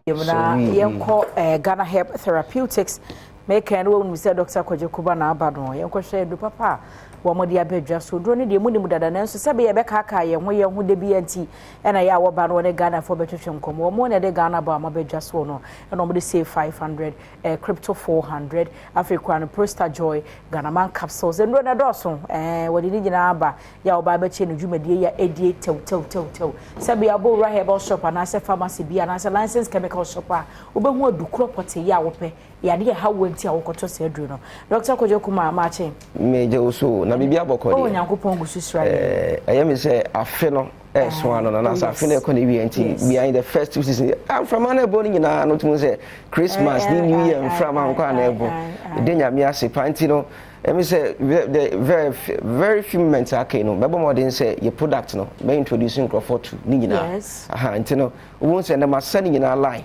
Ganaherb Therapeutics make and when we said Dr. Kojokuba na Badwam yenko share do papa wamodi abedwa so do ne de mu nim dada nanso sebe ye beka aka ye ho de bi anti na ya wo ba no ne Ghana for betwetwem kom wo ne de Ghana ba ma bedwa so no na mo de say 500 crypto 400 African Prosta Joy Ghana man capsules and na do so wo de ni gina aba ya wo ba be che no dwumade ya edie tew sebe ya bo herbal shop na se pharmacy bi na se licensed chemical shop a wo be hu adukro pote ya wo pe ya de ha wonti a wo koto se aduru no Dr. Kojokuma ma che meje oso na bibia bokode o nyankopon gusu sra ayemi say afe no so ano na sa afe na ekoni wi anti behind the first two season I'm from Anebo ni na no tumu say Christmas new year from anko Anebo de nyame ase panti no me say very few moments okay no bebo more than say your product no be introducing crofort to ni nyina anti no won say na masani nyina line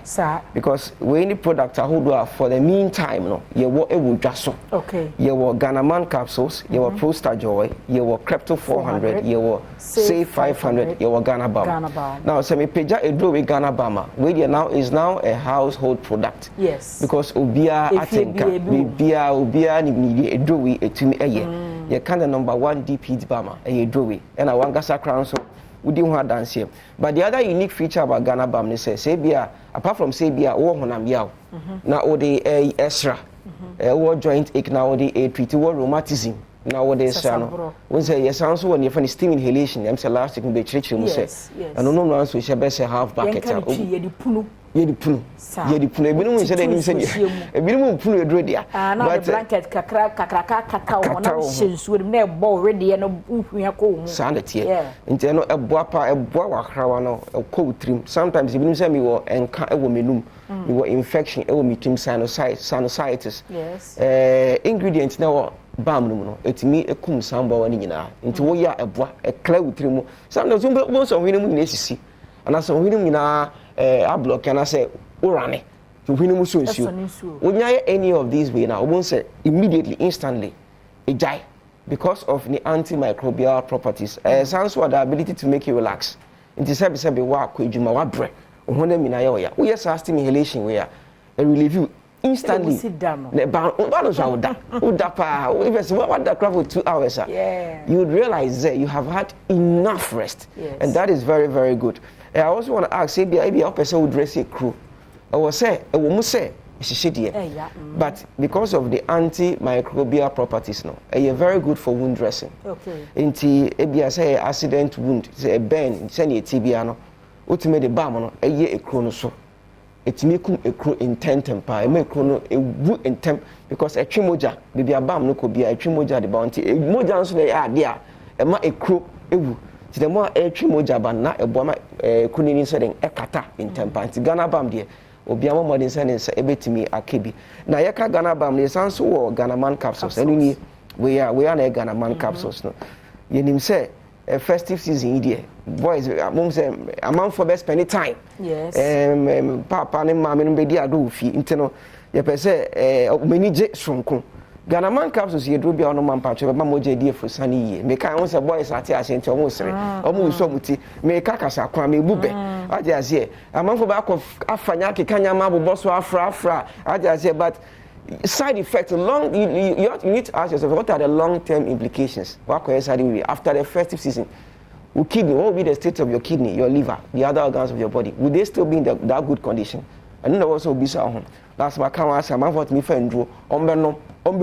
because we any product a hold for the meantime no ye wo ewu dwaso okay ye wo Ghana man capsules ye wo Prosta Joy ye wo Crypto 400 ye wo say 500 ye wo Ghana Bam now say me peja edro we Ghana Bama we there now is now a household product because obia atenka obia ni edro we etumi eye ye kind of number 1 DP Bama edro we and I wan gasa crown so we didn't have dance here. But the other unique feature about Ghana Bam is say apart from say bia wo honam yaw na o de extra wo joint ache na o de treat wo rheumatism na wo de extra no we say yes also when you find steam inhalation am say last week be chirichiri mu say and no so she be say half bucket yedi punu ebinum say dem say ebinum punu edro dia but blanket kakra wona shensu dem na ebo already no uhua ko mu sandet here nti no ebo wakrawa no ko utrim sometimes ebinum say me wo enka ewo menum me wo infection ewo mitrim sinusitis ingredient na wo bam no etimi ekum samba wani nyina nti wo ya ebo ekla utrim sometimes wo so hwene mu nyina sisi ana so hwene mu nyina a block and I say urane to win so when you any of these way now won't say immediately instantly a die because of the antimicrobial properties sounds what the ability to make you relax into say be wa kwedwuma wa bre ohona mina ya we yes steam inhalation we a relieve you instantly the ban so would pa if you what that crap for 2 hours you would realize that you have had enough rest and that is very very good. I also want to ask, say, maybe our person would dress a crew. I will say, a woman say, but because of the antimicrobial properties, no, are very good for wound dressing. Okay. Inti, maybe I say accident wound, say a burn, send a TBA, ultimately the balm, no, a year a chrono so. It's making a crew in temp, I make chrono a wood in temp because a chimoja, maybe a balm no could be a chimoja the bounty, a moja so they are there, a crew a wood. The more etri moja ba na eboma kunini so den ekata in temper nti Ghana Bam de obia mo modern say nsa ebetimi akebi na yeka Ghana Bam ne sanso wo Ghana man capsules eni we are na Ghana man capsules no yenim say festive season here boys mom say amount for best spend time papa ne mama no be di ado fi nti no ye pese mani je sonko Ghana man capsules ye do bia ono man patcho be moje die fo sani ye me kan won say boys ati ase nti omo sere omo so muti me ka kasa kwa me bube aje ase amanfo ba afanya kekanya ma bobo so afra aje ase but side effects long you need to ask yourself what are the long term implications what can side after the festive season will kidney what will be the state of your kidney your liver the other organs of your body will they still be in that good condition and then also be so that's my can ask amanfo me fa ndro ombe no but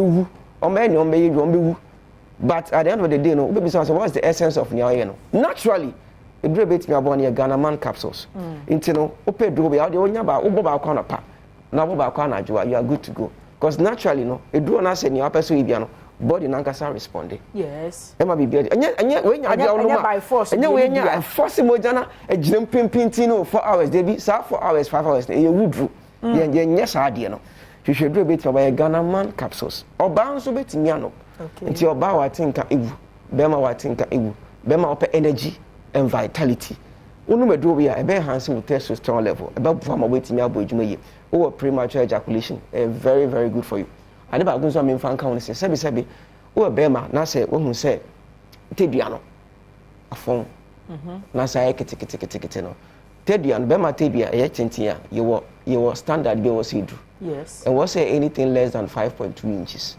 at the end of the day no baby so what's the essence of nyaye no naturally e dure beti me abon ye Ghana man capsules into no ope duro be how de onya ba obo ba kwa na pa na obo ba kwa na adwa you are good to go because naturally no e duro na say nya person ibia no body nankasa respond e ma bibia anya we nya adwa no ma anya we nya force moja na aginem pimpinti no 4 hours dey be 4 hours 5 hours e wudru ye nya sa de no you should do a bit about Ghana man capsules. Or bounce a bit miano. Until your bow, I think, Bema, I think, Bema, energy and vitality. Unume do we are a bear handsome with testosterone level, about from a waiting me or premature ejaculation. Very, very good for you. I never go some infant count say, Sebi, or Bema, Nasa, who say, Tebiano, a phone. Nasa, ticket. Tedian, Bema Tebia, a yetintia, you your standard be was do. Yes. And was say anything less than 5.2 inches.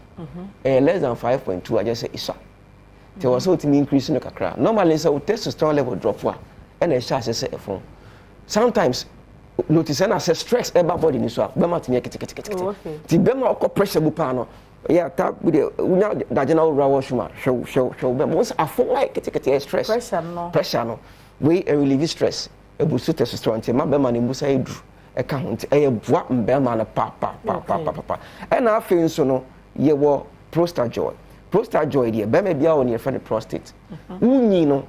Less than 5.2, I just say isa. There was so to me increasing the kakra. Normally, so testosterone level drop one, and a shall say a phone. Sometimes notice and I say stress about body in this one. Bema to me, the Bema pressure bupano. Yeah, tap with the general rawashuma. Show. But once I feel like it's stress. Pressure no. We relieve stress. A boost testosterone. My Bema in Busa account. A boat and Bema pa. And I feel so no. Ye were prostate joy. Prostate joy, dear. Bema be on your friend prostate. No.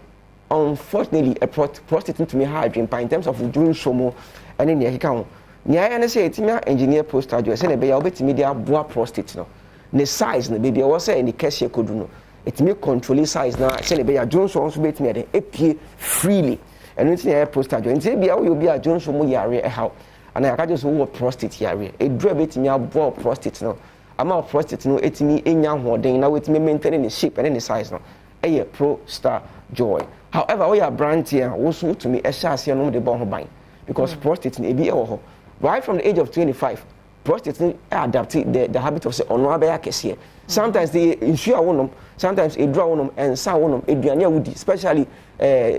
Unfortunately, a prostate to me hard in terms of doing so more and in the account. Nya say it's me engineer prostate joy. Say be obet media boa prostate no. The size no baby was say in the case could no. It me control size now. Say be a Jones so bet me the AP freely. And it's near prostate joy. Say be you be a Jones so mo yare how. And I can just work prostate yare. A drop bet me a boa prostate no. I'm a prostate no it me enya hoden na with me maintaining the shape and the size no. A prostate joy. However, we are brand here also to me a chance here no the born buying because prostate in a right from the age of 25 prostate adapted the habit of say on here. Sometimes they insure one sometimes a draw one and sound one especially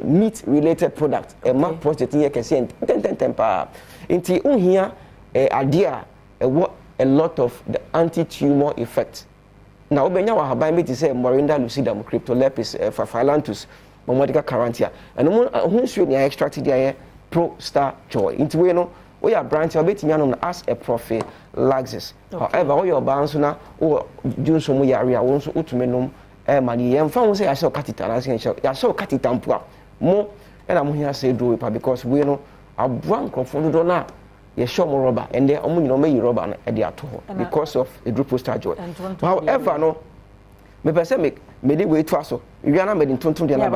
meat related product a mark prostate here can see 10 per into here idea a lot of the anti-tumor effect. Now obenya wa haban me say morinda lucidum cryptolepis phylanthus Momodica carantia and who should you extracted the prostate joy into we know we are branch a bit known as a prophylaxis. However, all your bands now or do some area wants to utumenum money and found say I saw catheter as I saw catheter more and I'm here say do it because we know a blank of Fondona. You show more rubber and they only know me rubber at the atoll because of the group prostate joy. However, no. Me pese me dey wait to so we are not made in tontun dey na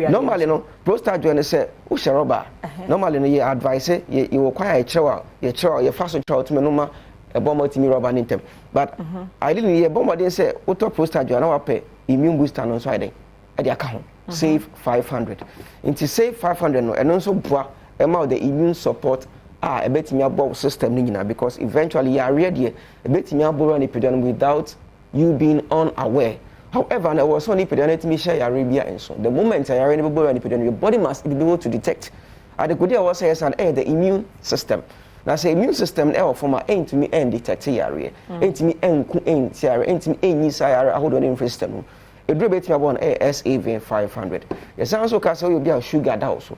normally no prostate joy say wo share rubber normally no you advise you require a chewa you fast chewa to me no ma e bomb to me rubber intem but I didn't hear bomb dey say wo to prostate joy na wa pay immune booster no so I dey e dey aka ho save 500 into save 500 no and also boa e ma the immune support e betimi abo system ni nyina because eventually you are ready e betimi abo run epidemic without you being unaware. However, there was only pediatric share Arabia and so. The moment I are able to your body must be able to detect. At the good was says and the immune system. Now say immune system from my end to me and detect area. End to me and end to me any sire hold on system. A dribble to one ASAV 500. Yes, also castle will be a sugar also.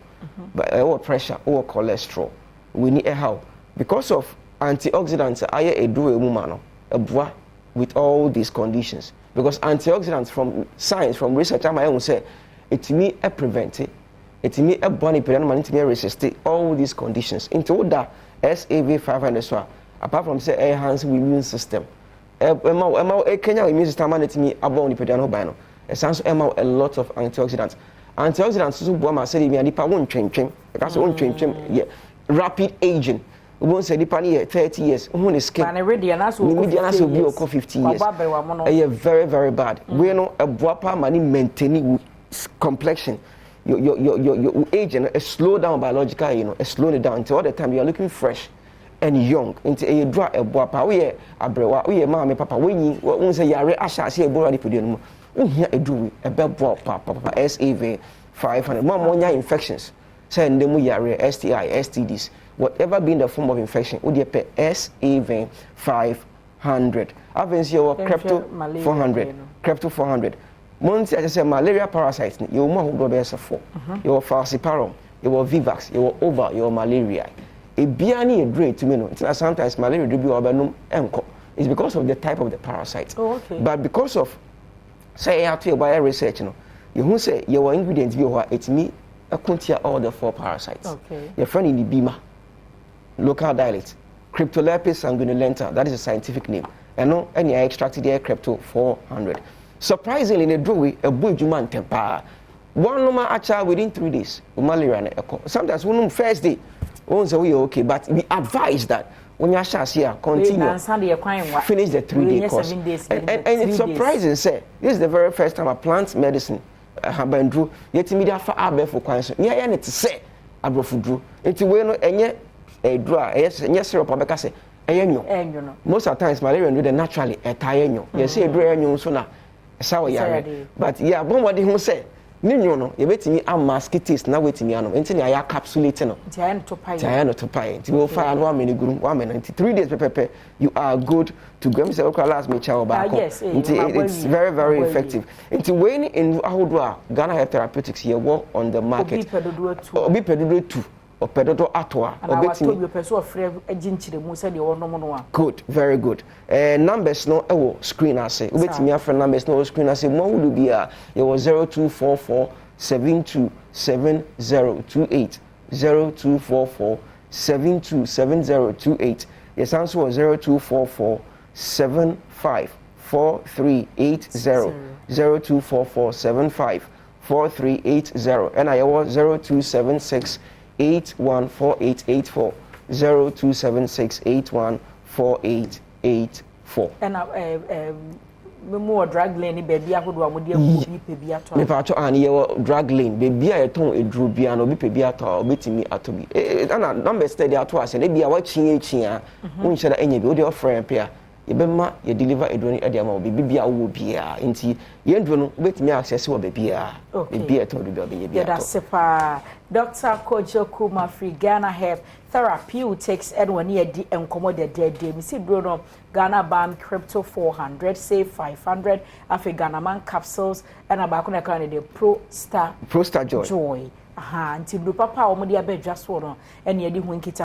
But or pressure or cholesterol. We need a how because of antioxidants. I a do a woman a bois with all these conditions. Because antioxidants from science, from research, I own say, it me a prevent it me a body man to me resist all these conditions. Into that SAV 500 so apart from say enhance immune system. Kenya immune system man to me about the pedano bino. It sounds a lot of antioxidants. Antioxidants so boama say me nipa won twentwem. Because won twentwem yeah rapid aging. We won't say the 30 years. Who is skin? Will be 50 years. Very, very bad. We know a boapa money maintaining complexion. Your age and slow down biologically, slow it down until all the time you are looking fresh and young. Until you draw a boapa, we are brewa, we are mammy, papa, when you say yare asha, say a boy, put here a do a bell papa, SAV 500. More infections. Send them yare, STI, STDs. Whatever being the form of infection, would you pay SAV 500? I've been here crypto 400, crypto 400. Months I say malaria parasites, you more who go 4. Your falciparum, your vivax, your ova, your malaria. A biani a great to me. Sometimes malaria do be obanum enco. It's because of the type of the parasite. Oh, okay. But because of say you have to buy research, you who say your ingredients you are it's me a kuntia all the 4 parasites. Okay. Your friend in the Bima. Local dialect, Cryptolepis sanguinolenta, that is a scientific name. And no, any I extracted there crypto 400. Surprisingly, in a drawing, a boy juman tempa. One number actually within 3 days, malaria. Sometimes one first day, one say we okay, but we advise that when you are here, continue, finish the 3-day course. And it's surprising, say, this is the very first time a plant medicine have been drew. Yet media for our for quite. Yeah, and it's say, I brought food drew. It's way no any dura yes syrup abeka say enyo most of the times malaria do the naturally enyo yes say dura enyo so na esa wo yare but yeah bomodi hu say ninyo no ye betimi amaskitis na wetimi ano enti na ya capsulate no ti aye no to pai ti wo fa no ameni guru 3 days pepepe you are good to go me say okay last me chow back it's very very effective enti when in ahodo Ganaherb Therapeutics here work on the market obi pedodo 2 opedodo atoa obetimi person ofre aginchire mu say de wonom no a good very good numbers no ewo screen ase obetimi afre numbers no screen ase mo would be a you 0244 727028 0244 727028 yes answer was 0244 754380 0244 754380 and I was 0276 814884 0276814884 and more drug lane baby ahodo amode akobi pebi ato me pa ato an ye drug lane baby a yeton eduru bia na obi pebi ato obetimi ato bi ana number steady ato ase na bia wa chin a won na enya bi o de offer pe a ye bema ye deliver eduru e de ama obi bia wo bia nti ye nduru no obetimi access wo bia bia eton do bia bia yeah that's sepa Dr. Kojoku Mafri Ganaherb Therapeutics and year di enkomo de me see bro Ghana Bam Crypto 400 save 500 afi Ghana Man capsules and abako na kan de Pro Star Joy aha nti bro papa o mo de abedwa so no and ye di ho nkita